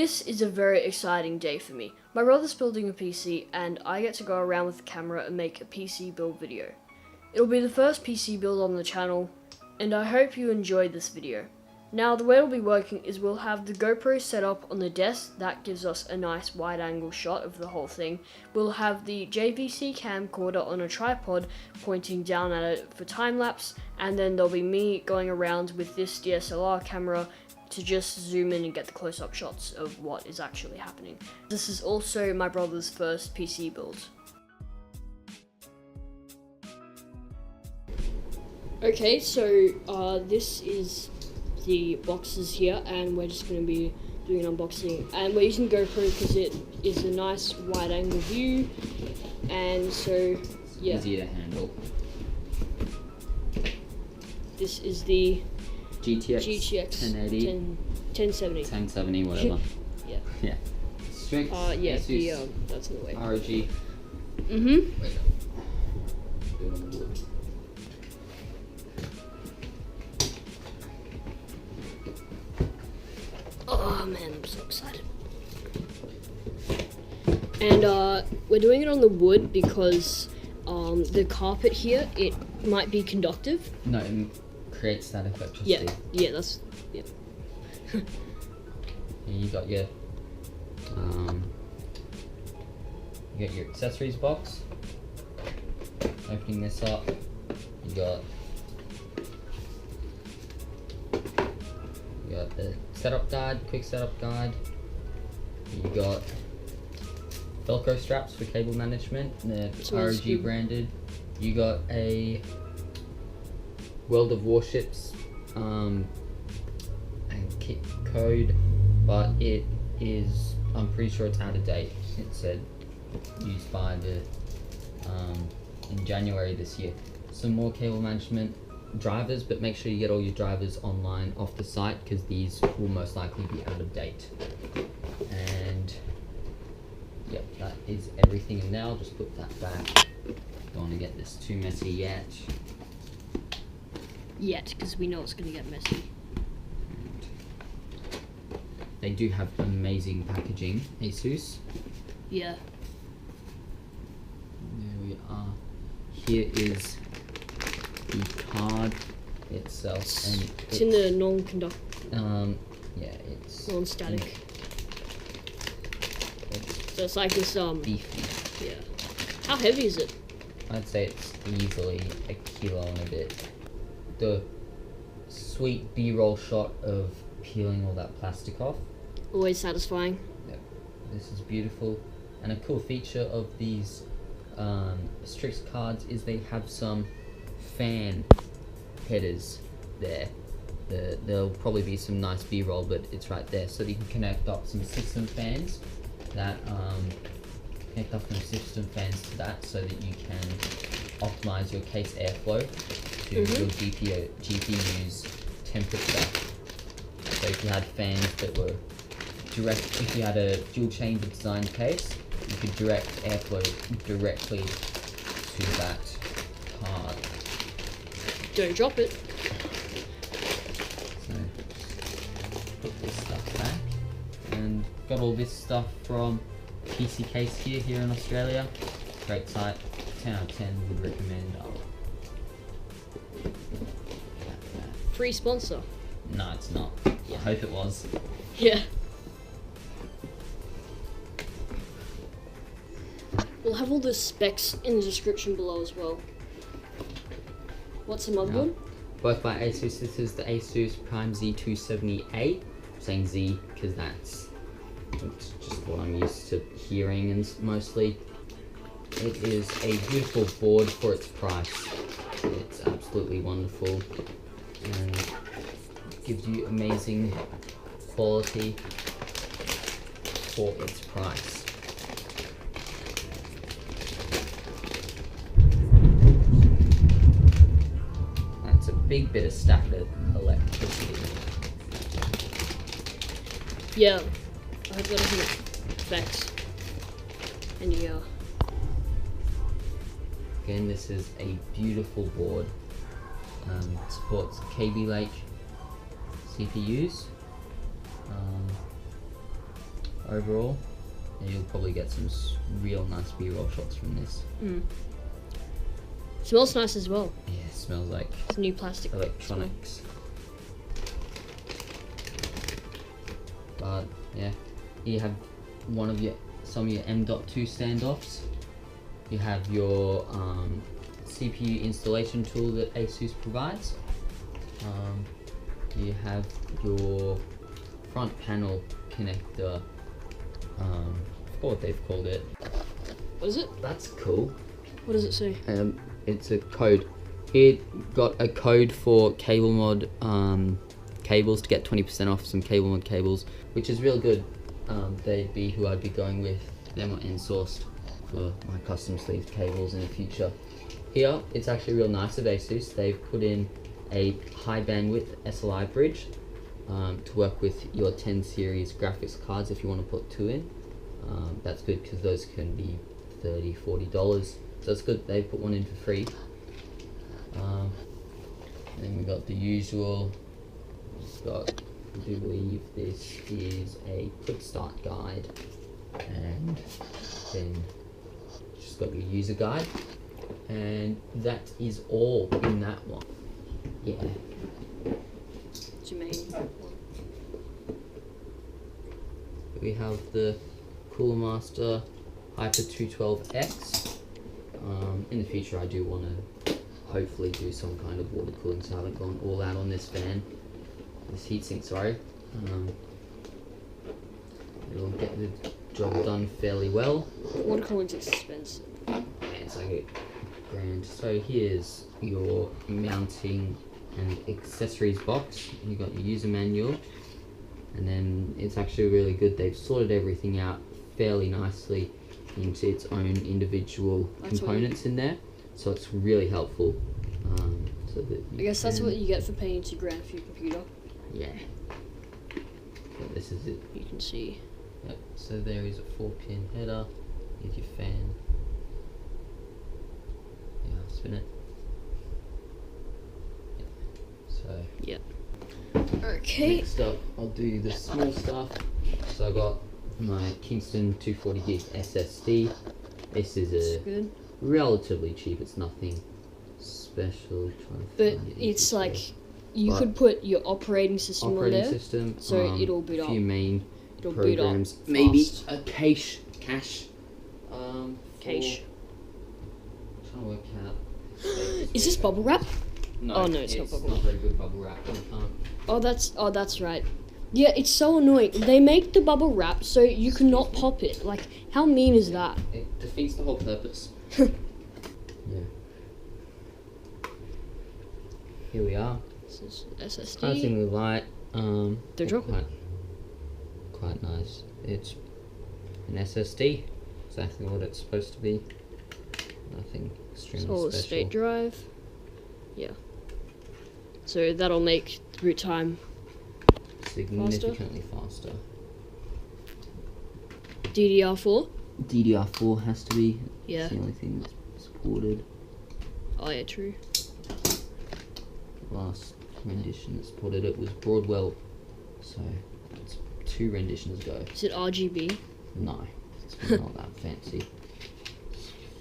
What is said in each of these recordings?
This is a very exciting day for me. My brother's building a PC and I get to go around with the camera and make a PC build video. It'll be the first PC build on the channel and I hope you enjoyed this video. Now the way it'll be working is we'll have the GoPro set up on the desk. That gives us a nice wide angle shot of the whole thing. We'll have the JVC camcorder on a tripod pointing down at it for time lapse, and then there'll be me going around with this DSLR camera to just zoom in and get the close-up shots of what is actually happening. This is also my brother's first PC build. Okay, so this is the boxes here, and we're just going to be doing an unboxing, and we're using GoPro because it is a nice wide angle view, and so yeah, easy to handle. This is the GTX 1080, 1070, whatever. Yeah. Yeah. Strix. Yeah. Asus, That's in the way. ROG. Oh man, I'm so excited. And we're doing it on the wood because the carpet here, it might be conductive. No, it creates that electricity. Yeah, that's, yeah. Here you got your accessories box. Opening this up, you got the setup guide, quick setup guide. You got Velcro straps for cable management, they're ROG branded. You got a World of Warships and kit code, but it is, I'm pretty sure it's out of date. It said used by the in January this year. Some more cable management drivers, but make sure you get all your drivers online off the site because these will most likely be out of date. And yep, that is everything in there. I'll just put that back. Don't want to get this too messy yet. Because we know it's going to get messy. And they do have amazing packaging, Asus. Yeah. There we are. Here is the card itself, and it's in the non-conduct. Yeah, it's non-static. So it's like this beefy. Yeah. How heavy is it? I'd say it's easily a kilo and a bit. The sweet B-roll shot of peeling all that plastic off. Always satisfying. Yep. This is beautiful, and a cool feature of these Strix cards is they have some fan headers there. There'll probably be some nice B-roll, but it's right there, so that you can connect up some system fans that connect up some system fans to that, so that you can optimize your case airflow to your GPU's temperature. So if you had fans that were if you had a dual chamber design case, you could direct airflow directly to that card. Don't drop it. So put this stuff back, and got all this stuff from PC Case here in Australia. Great site, 10 out of 10 would recommend. Free sponsor. No, it's not. I hope it was. Yeah. We'll have all the specs in the description below as well. What's the motherboard? Both by Asus. This is the Asus Prime Z278. I'm saying Z because that's just what I'm used to hearing, and mostly it is a beautiful board for its price. It's absolutely wonderful and gives you amazing quality for its price. That's a big bit of stacked electricity. Yeah, I hope that doesn't affect any Again, this is a beautiful board. Supports Kaby Lake CPUs. overall, and you'll probably get some real nice B-roll shots from this. Smells nice as well. Yeah, it smells like It's new plastic. electronics. But yeah, you have some of your M.2 standoffs. You have your CPU installation tool that ASUS provides. You have your front panel connector. I forgot what they've called it. What is it? That's cool. What does it say? It's a code. It got a code for Cable Mod cables to get 20% off some Cable Mod cables, which is real good. They'd be who I'd be going with. They're not in-sourced for my custom sleeved cables in the future. Here, it's actually real nice of ASUS. They've put in a high bandwidth SLI bridge to work with your 10 series graphics cards if you want to put 2 in. That's good because those can be $30, $40. So it's good they put one in for free. And then we got the usual. I do believe this is a quick start guide, and then just got your user guide, and that is all in that one. Yeah. It's your main one. We have the Cooler Master Hyper 212X. In the future, I do want to hopefully do some kind of water cooling, so I haven't gone all out on this fan. This heatsink, sorry. It'll get the job done fairly well. Water cooling's expensive. Yeah, it's like $1,000. So here's your mounting and accessories box. You got your user manual, and then it's actually really good. They've sorted everything out fairly nicely into its own individual components in there, so it's really helpful. So that I guess that's what you get for paying $2,000 for your computer. Yeah. So this is it. You can see. Yep. So there is a 4-pin header. Here's your fan. Yeah, I'll spin it. Yep. So. Yep. Okay. Next up, I'll do the small stuff. So I got my Kingston 240 gig SSD. This is Good. relatively cheap. It's nothing special. But it's like you could put your operating system on there, so it'll boot a up. few main It'll boot up programs, fast. maybe a cache. Cache. Trying to work out. Is this bubble wrap? No, Oh, no, it's not bubble Not wrap. very good bubble wrap. Oh, that's right. Yeah, it's so annoying. They make the bubble wrap so you cannot pop it. Like, how mean is that? It defeats the whole purpose. Yeah. Here we are. This is SSD. Surprisingly light. Don't drop it. Quite nice. It's an SSD. Exactly what it's supposed to be. Nothing extremely Solid special. state drive. Yeah. So that'll make the boot time Significantly faster. DDR4. DDR4 has to be. Yeah. It's the only thing that's supported. Oh yeah, true. Last rendition that supported it was Broadwell, so it's 2 renditions ago. Is it RGB? No, it's not that fancy.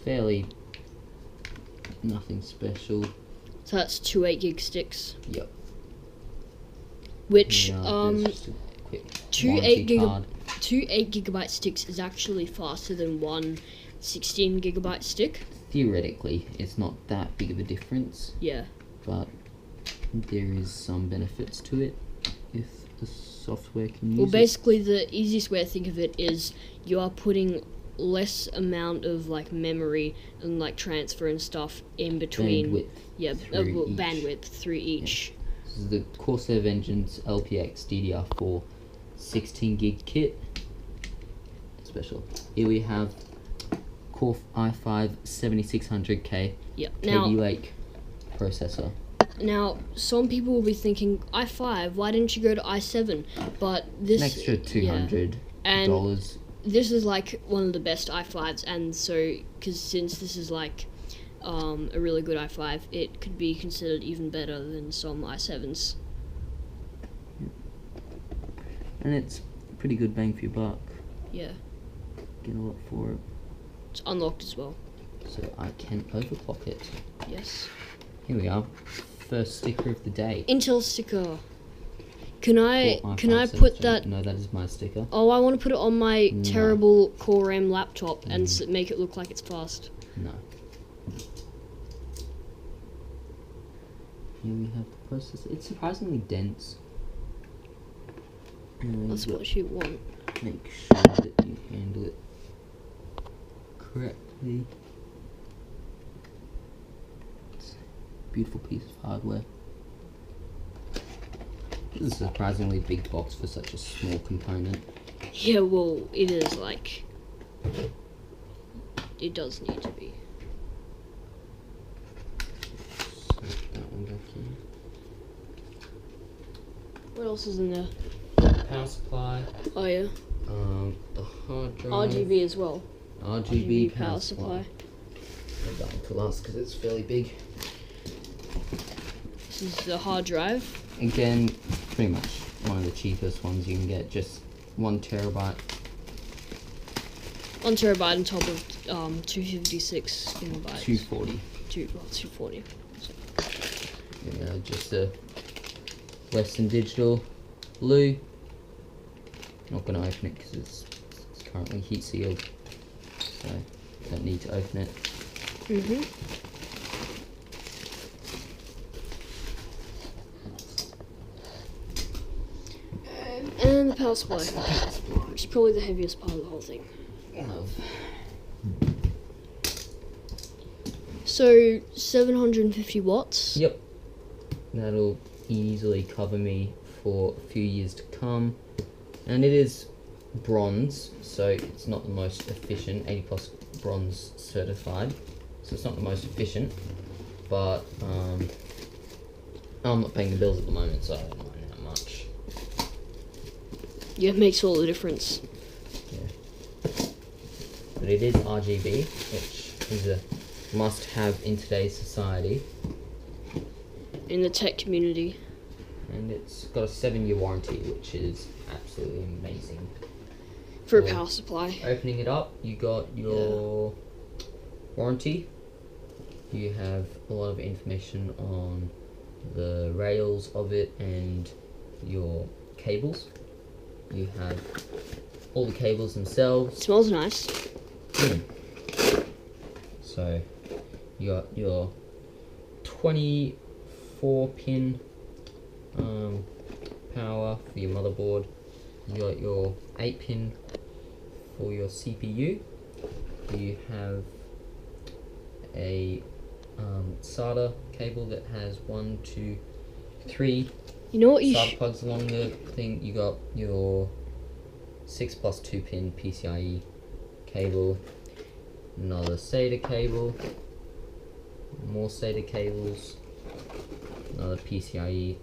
Fairly nothing special. So that's 2 8-gig sticks. Yep. Which There's just a quick 2 warranty card. 8 GB sticks is actually faster than one 16 GB stick. Theoretically, it's not that big of a difference, Yeah. but there is some benefits to it if the software can use Well, it. basically, the easiest way to think of it is you are putting less amount of like memory and like transfer and stuff in between. Bandwidth Yeah, through each. bandwidth through each. This is the Corsair Vengeance LPX DDR4 16 gig kit. Special. Here we have Core i5 7600K Yeah. Kaby Lake processor. Now, some people will be thinking, i5, why didn't you go to i7? But this... An extra $200. And this is like one of the best i5s, and so, because since this is like a really good i5, it could be considered even better than some i7s. And it's pretty good bang for your buck. Yeah. Get a lot for it. It's unlocked as well. So I can overclock it. Yes. Here we are. First sticker of the day. Intel sticker. Can I For put i5 that? No, that is my sticker. Oh, I want to put it on my No. terrible Core RAM laptop and make it look like it's fast. No. Here we have the processor. It's surprisingly dense. And That's what you want. make sure that you handle it correctly. It's a beautiful piece of hardware. This is a surprisingly big box for such a small component. Yeah, well, it is like. It does need to be. Set that one back in. What else is in there? Power supply. Oh yeah. The hard drive. RGB as well. RGB power supply. I'll that one to last because it's fairly big. This is the hard drive. Again, pretty much one of the cheapest ones you can get. Just 1 terabyte. 1 terabyte on top of 256 gigabytes. 240. 240. Yeah, just a Western Digital blue. Not gonna open it because it's currently heat sealed, so don't need to open it. Mhm. And the power supply, which is probably the heaviest part of the whole thing. One of. So 750 watts. Yep. That'll easily cover me for a few years to come. And it is bronze, so it's not the most efficient, 80 plus bronze certified. So it's not the most efficient, but I'm not paying the bills at the moment, so I don't mind that much. Yeah, it makes all the difference. Yeah. But it is RGB, which is a must-have in today's society. In the tech community. And it's got a 7-year warranty, which is absolutely amazing. For a Well, power supply. Opening it up, you got your warranty. You have a lot of information on the rails of it and your cables. You have all the cables themselves. It smells nice. So you got your 24-pin power for your motherboard. You got your 8-pin for your CPU. You have a SATA cable that has 1, 2, 3 You know what you SATA plugs along the thing. You got your 6 plus 2-pin PCIe cable, another SATA cable, more SATA cables, another PCIe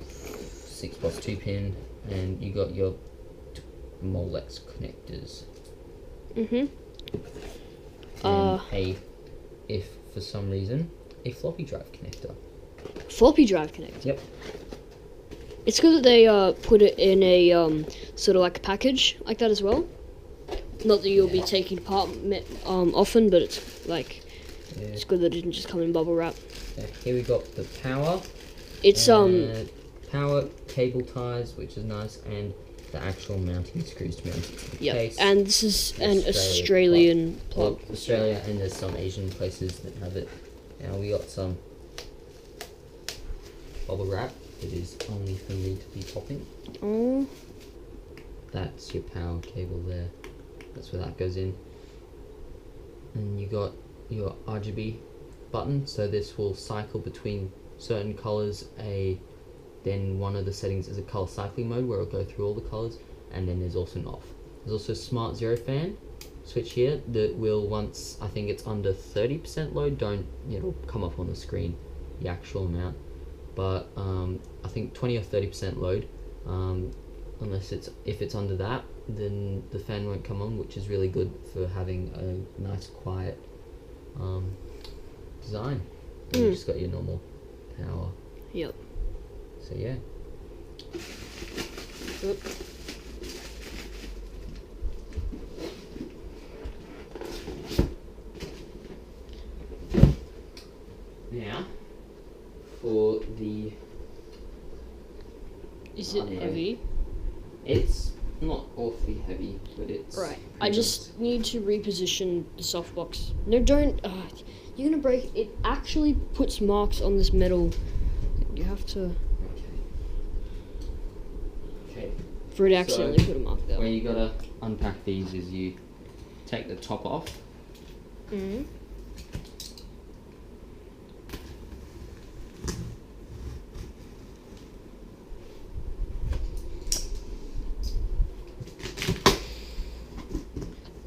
6 plus 2-pin, and you got your Molex connectors. Mhm. And if for some reason, a floppy drive connector. Floppy drive connector. Yep. It's good that they put it in a sort of like a package like that as well. Not that you'll be taking apart often, but it's like it's good that it didn't just come in bubble wrap. So here we got the power. It's power cable ties, which is nice, and the actual mounting screws to mount it to the yeah, case. and this is an Australian Australian plug. Well, Australia, and there's some Asian places that have it. Now we got some bubble wrap. It is only for me to be popping. Oh, That's your power cable there. That's where that goes in. And you got your RGB button, so this will cycle between certain colors. Then one of the settings is a color cycling mode where it'll go through all the colors, and then there's also an off. There's also a smart zero fan switch here that will, once I think it's under 30% load, it'll come up on the screen the actual amount, but I think 20 or 30% load, if it's under that, then the fan won't come on, which is really good for having a nice quiet design. And you just got your normal power. yep. So yeah. Oop. Is it heavy? It's not awfully heavy, but it's... Right. I just need to reposition the softbox. No, don't. You're gonna break. It actually puts marks on this metal. You have to. Okay. For it to accidentally put a mark there. Where you gotta unpack these is you take the top off. Mm-hmm.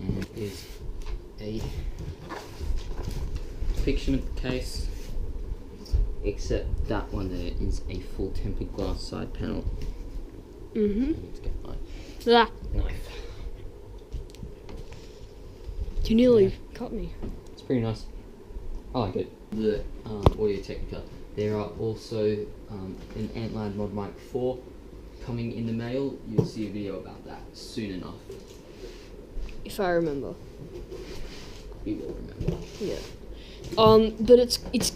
And is a depiction of the case, except that one there is a full tempered glass side panel. Mm-hmm. I need to get my knife. You nearly cut me. It's pretty nice. I like it. The Audio Technica. There are also an Antlion Mod Mic 4 coming in the mail. You'll see a video about that soon enough. If I remember. You will remember. Yeah. But it's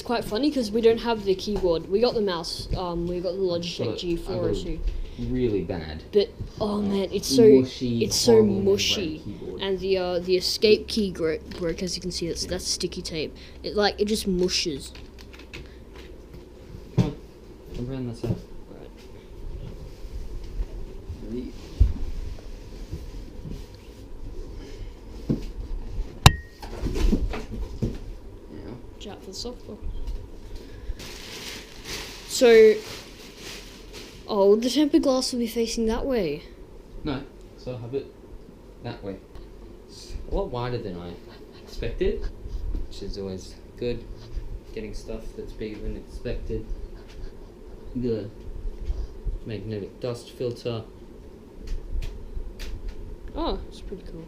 quite funny because we don't have the keyboard. We got the mouse. We got the Logitech G402. Really bad. But oh man, it's so mushy. And the escape key broke, as you can see. That's sticky tape. It just mushes. Come on, around that side. Right. Ready? Chat for the softball. So, the tempered glass will be facing that way. No, so I'll have it that way. It's a lot wider than I expected, which is always good. Getting stuff that's bigger than expected. The magnetic dust filter. Oh, it's pretty cool.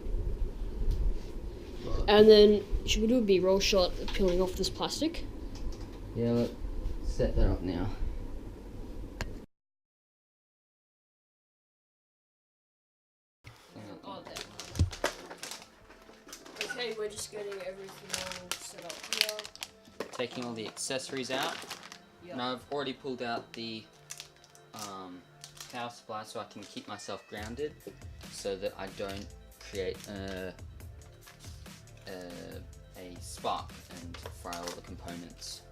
And then, should we do a B-roll shot of peeling off this plastic? Yeah, let's set that up now. Oh, there. Okay, we're just getting everything all set up here. Taking all the accessories out. Yep. And I've already pulled out the power supply so I can keep myself grounded so that I don't create a spark and fry all the components.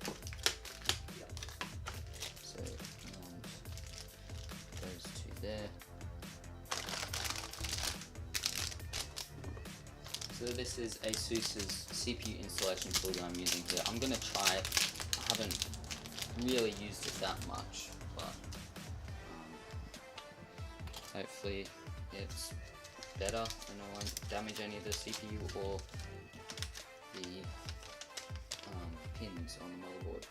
Yep. So those two there. So this is ASUS's CPU installation tool that I'm using here. I'm going to try it. I haven't really used it that much, but hopefully it's better and I won't damage any of the CPU or the pins on the motherboard.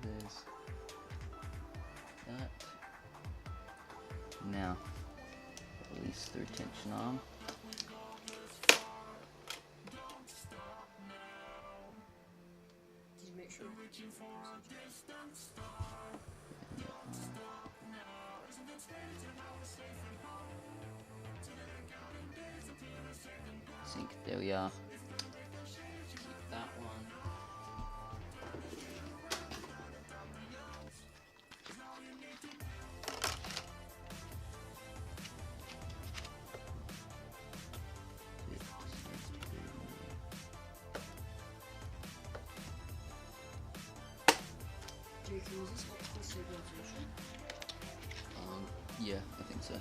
There's that. Now, release the retention arm. Did you make sure? Sync, there we are. Keep that one. JK, was this optical stabilization? Yeah, I think so.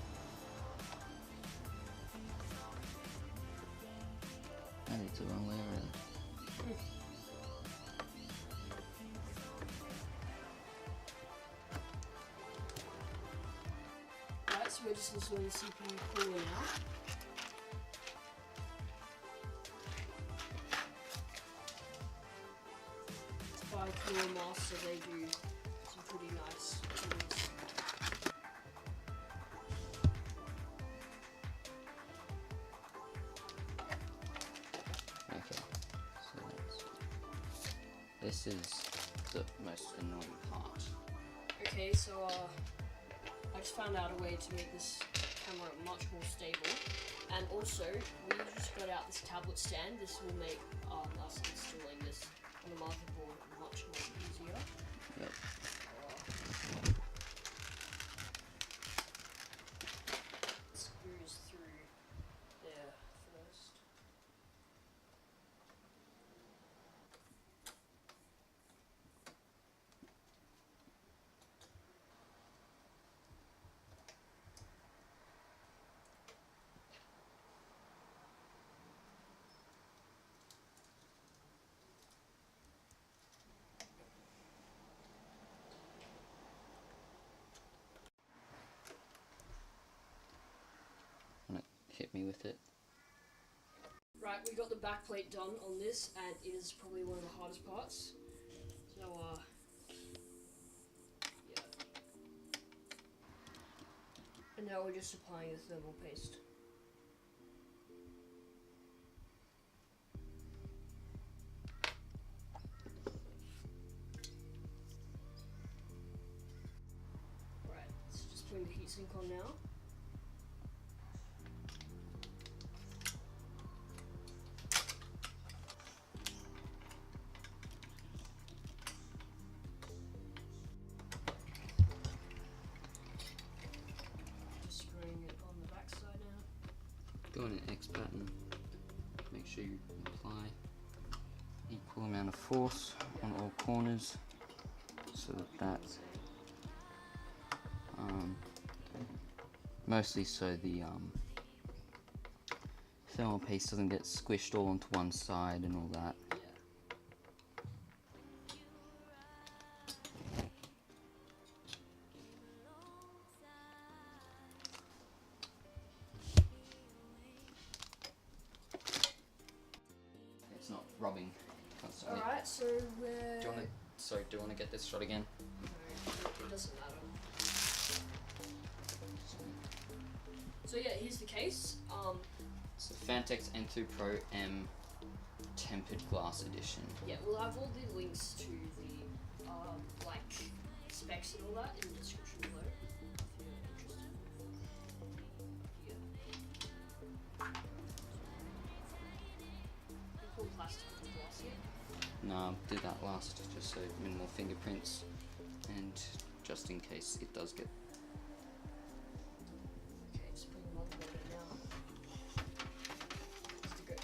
I think it's the wrong way around. Right, so we're just installing the CPU cooler now. It's by Cooler Master, they do some pretty nice tools. This is the most annoying part. Okay, so I just found out a way to make this camera much more stable, and also we just got out this tablet stand. This will make us installing this on the motherboard much more easier. Yep. Screws through there first. Hit me with it. Right, we got the backplate done on this, and it is probably one of the hardest parts. So, yeah. And now we're just applying the thermal paste. Right, so just putting the heatsink on now. Screwing it on the back side now. Go in an X pattern. Make sure you apply equal amount of force on all corners, so that mostly so the thermal paste doesn't get squished all onto one side and all that. Yeah. It's not rubbing constantly. Alright, so we're... Do you want to get this shot again? No, it doesn't matter. So yeah, here's the case. It's the Phanteks N2 Pro M Tempered Glass Edition. Yeah, we'll have all the links to the like specs and all that in the description below if you're interested. Yeah. You pull plastic with the glass here. No, I'll do that last, just so minimal fingerprints, and just in case it does get. Okay, just put the motherboard in now. Just to go.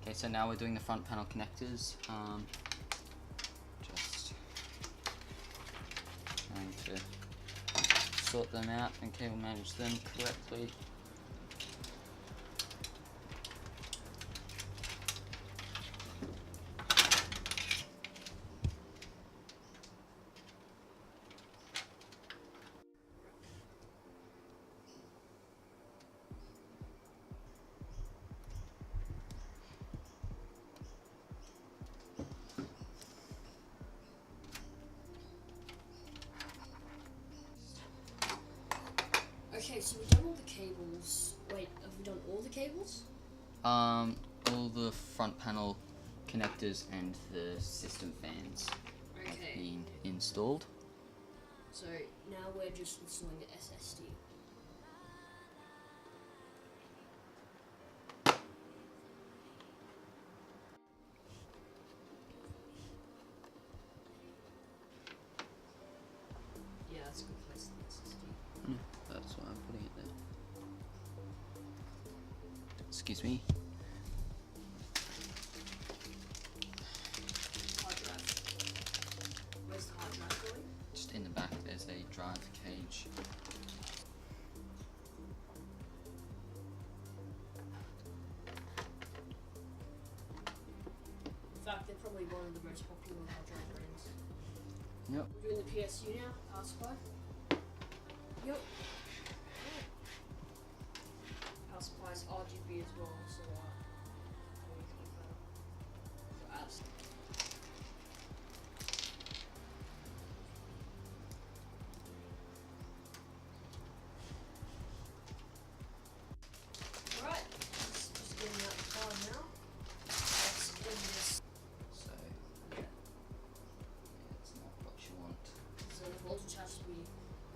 Okay, so now we're doing the front panel connectors. Just trying to sort them out and cable manage them correctly. Okay, so we've done all the cables. Wait, have we done all the cables? All the front panel connectors and the system fans have Okay. been installed. So now we're just installing the SSD. Yeah, that's a good place for the SSD. That's why I'm putting it there. Excuse me. Hard drive. Where's the hard drive going? Just in the back, there's a drive cage. In fact, they're probably one of the most popular hard drive brands. Yep. We're doing the PSU now, power supply. Yep. Power supplies RGB as well, so Alright, just getting out the car now. Let's end this. So, yeah, it's not what you want. So the voltage has to be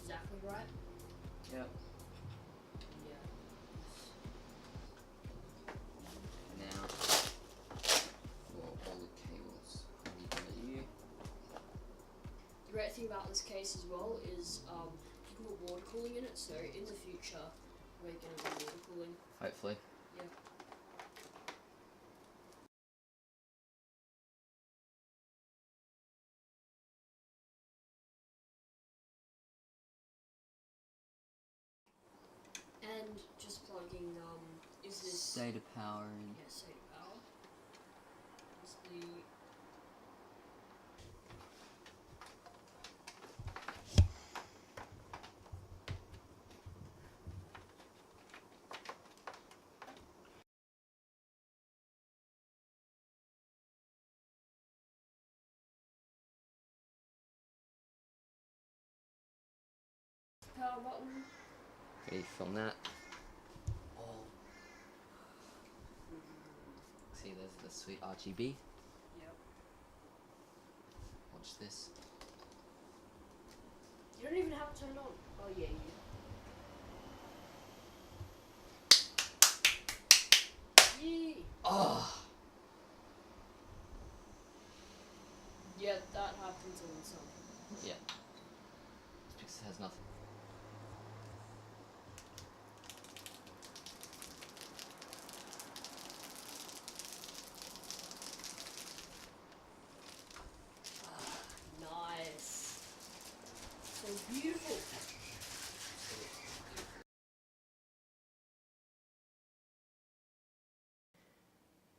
exactly right. Yep. Yeah. Now, for all the cables, I'm gonna use. The great thing about this case as well is you can put water cooling in it, so in the future we're going to be water cooling. Hopefully. Yeah. And just plugging, is this... SATA power in. Yeah, SATA power. Is the... power button. Ready to film that? Oh. See, there's the sweet RGB. Yep. Watch this. You don't even have it turned on. Oh yeah, you. Yee! Oh. Yeah, that happens all the time. Yeah. It's because it has nothing. Nice. So beautiful.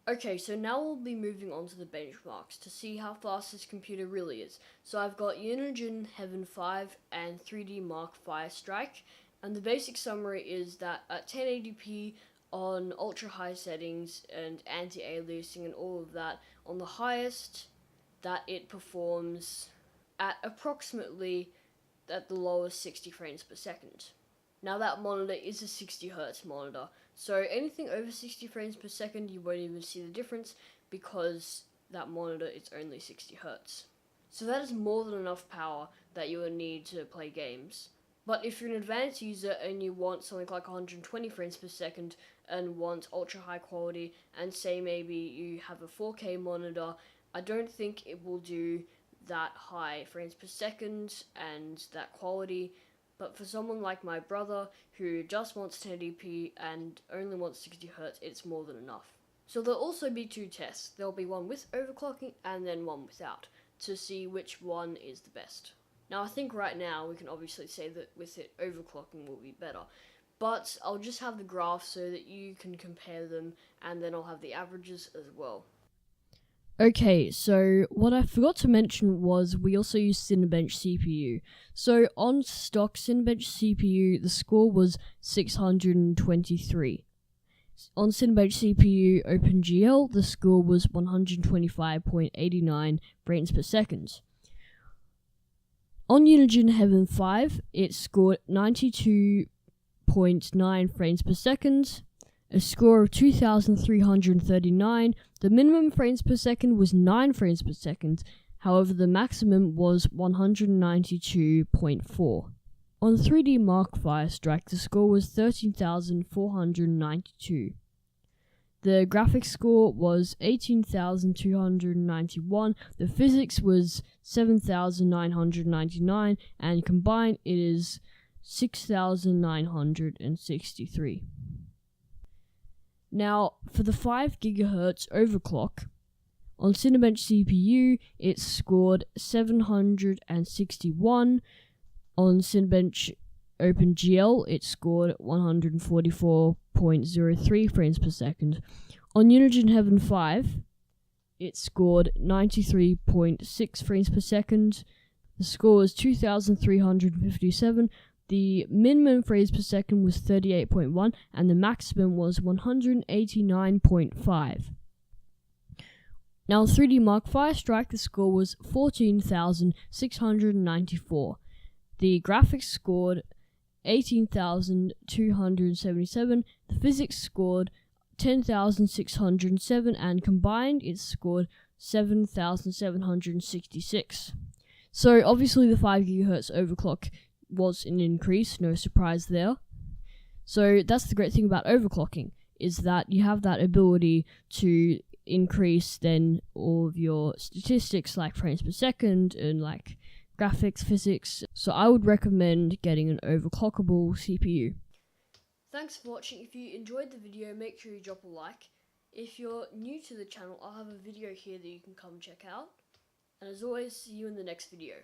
Okay, so now we'll be moving on to the benchmarks to see how fast this computer really is. So I've got Unigine Heaven 5 and 3D Mark Firestrike, and the basic summary is that at 1080p on ultra high settings and anti-aliasing and all of that, on the highest, that it performs at approximately at the lowest 60 frames per second. Now that monitor is a 60 Hz monitor, so anything over 60 frames per second you won't even see the difference because that monitor is only 60 Hz. So that is more than enough power that you will need to play games. But if you're an advanced user and you want something like 120 frames per second and want ultra high quality, and say maybe you have a 4K monitor, I don't think it will do that high frames per second and that quality. But for someone like my brother who just wants 1080p and only wants 60 Hz, it's more than enough. So there'll also be two tests. There'll be one with overclocking and then one without, to see which one is the best. Now I think right now we can obviously say that with it overclocking will be better, but I'll just have the graph so that you can compare them, and then I'll have the averages as well. Okay, so what I forgot to mention was we also use Cinebench CPU. So on stock Cinebench CPU, the score was 623. On Cinebench CPU OpenGL, the score was 125.89 frames per second. On Unigine Heaven 5, it scored 92.9 frames per second, a score of 2,339. The minimum frames per second was 9 frames per second, however the maximum was 192.4. On 3D Mark Firestrike, the score was 13,492. The graphics score was 18,291, the physics was 7,999, and combined it is 6,963. Now, for the 5 GHz overclock, on Cinebench CPU, it scored 761. On Cinebench OpenGL, it scored 144.03 frames per second. On Unigine Heaven 5, it scored 93.6 frames per second. The score was 2,357. The minimum frames per second was 38.1 and the maximum was 189.5. Now 3D Mark V Strike, the score was 14,694. The graphics scored 18,277. The physics scored 10,607, and combined it scored 7,766. So obviously the 5 GHz overclock was an increase, no surprise there. So that's the great thing about overclocking, is that you have that ability to increase then all of your statistics like frames per second and like graphics, physics. So I would recommend getting an overclockable CPU. Thanks for watching. If you enjoyed the video, make sure you drop a like. If you're new to the channel, I'll have a video here that you can come check out. And as always, see you in the next video.